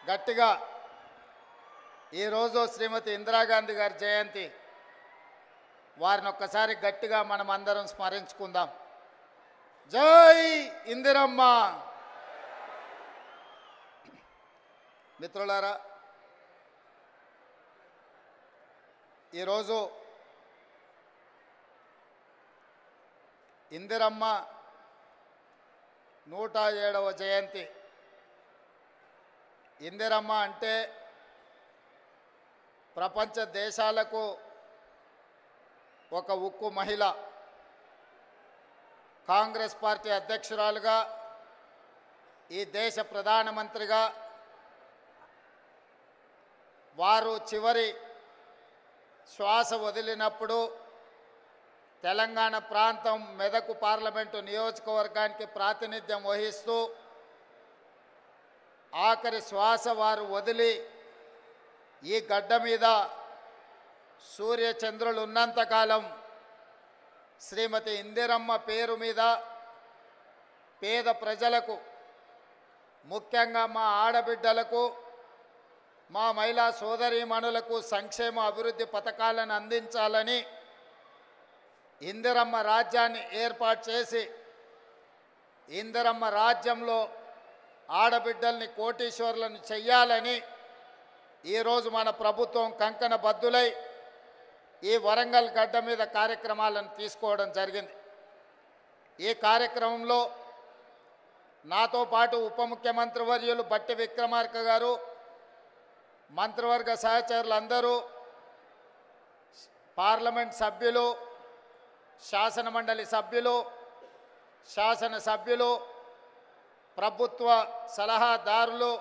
గట్టిగా ఈరోజు శ్రీమతి ఇందిరాగాంధీ గారి జయంతి. వారిని ఒక్కసారి గట్టిగా మనం అందరం స్మరించుకుందాం. జై ఇందిరమ్మ. మిత్రులారా, ఈరోజు ఇందిరమ్మ 107వ జయంతి. ఇందిరమ్మ అంటే ప్రపంచ దేశాలకు ఒక ఉక్కు మహిళ. కాంగ్రెస్ పార్టీ అధ్యక్షురాలుగా, ఈ దేశ ప్రధానమంత్రిగా వారు చివరి శ్వాస వదిలినప్పుడు తెలంగాణ ప్రాంతం మెదక్ పార్లమెంటు నియోజకవర్గానికి ప్రాతినిధ్యం వహిస్తూ ఆఖరి శ్వాస వారు వదిలి ఈ గడ్డ మీద సూర్యచంద్రులు ఉన్నంతకాలం శ్రీమతి ఇందిరమ్మ పేరు మీద పేద ప్రజలకు, ముఖ్యంగా మా ఆడబిడ్డలకు, మా మహిళా సోదరీమణులకు సంక్షేమ అభివృద్ధి పథకాలను అందించాలని ఇందిరమ్మ రాజ్యాన్ని ఏర్పాటు చేసి ఇందిరమ్మ రాజ్యంలో ఆడబిడ్డల్ని కోటీశ్వరులను చెయ్యాలని ఈరోజు మన ప్రభుత్వం కంకణ బద్దులై ఈ వరంగల్ గడ్డ మీద కార్యక్రమాలను తీసుకోవడం జరిగింది. ఈ కార్యక్రమంలో నాతో పాటు ఉప ముఖ్యమంత్రి వర్యులు బట్టి విక్రమార్క గారు, మంత్రివర్గ సహచరులందరూ, పార్లమెంట్ సభ్యులు, శాసనమండలి సభ్యులు, శాసనసభ్యులు, ప్రభుత్వ సలహాదారులు,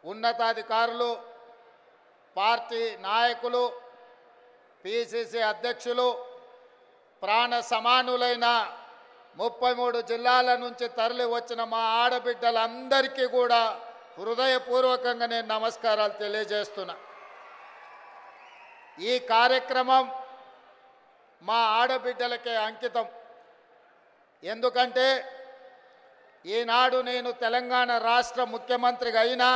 ఉన్నతాధికారులు, పార్టీ నాయకులు, పిసిసి అధ్యక్షులు, ప్రాణ సమానులైన 33 జిల్లాల నుంచి తరలి వచ్చిన మా ఆడబిడ్డలందరికీ కూడా హృదయపూర్వకంగా నేను నమస్కారాలు తెలియజేస్తున్నా. ఈ కార్యక్రమం మా ఆడబిడ్డలకే అంకితం. ఎందుకంటే ఈనాడు నేను తెలంగాణ రాష్ట్ర ముఖ్యమంత్రిగా అయినా,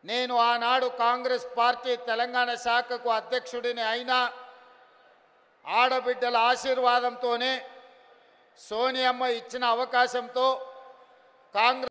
నేను ఆనాడు కాంగ్రెస్ పార్టీ తెలంగాణ శాఖకు అధ్యక్షుడిని అయినా ఆడబిడ్డల ఆశీర్వాదంతోనే, సోనియమ్మ ఇచ్చిన అవకాశంతో కాంగ్రెస్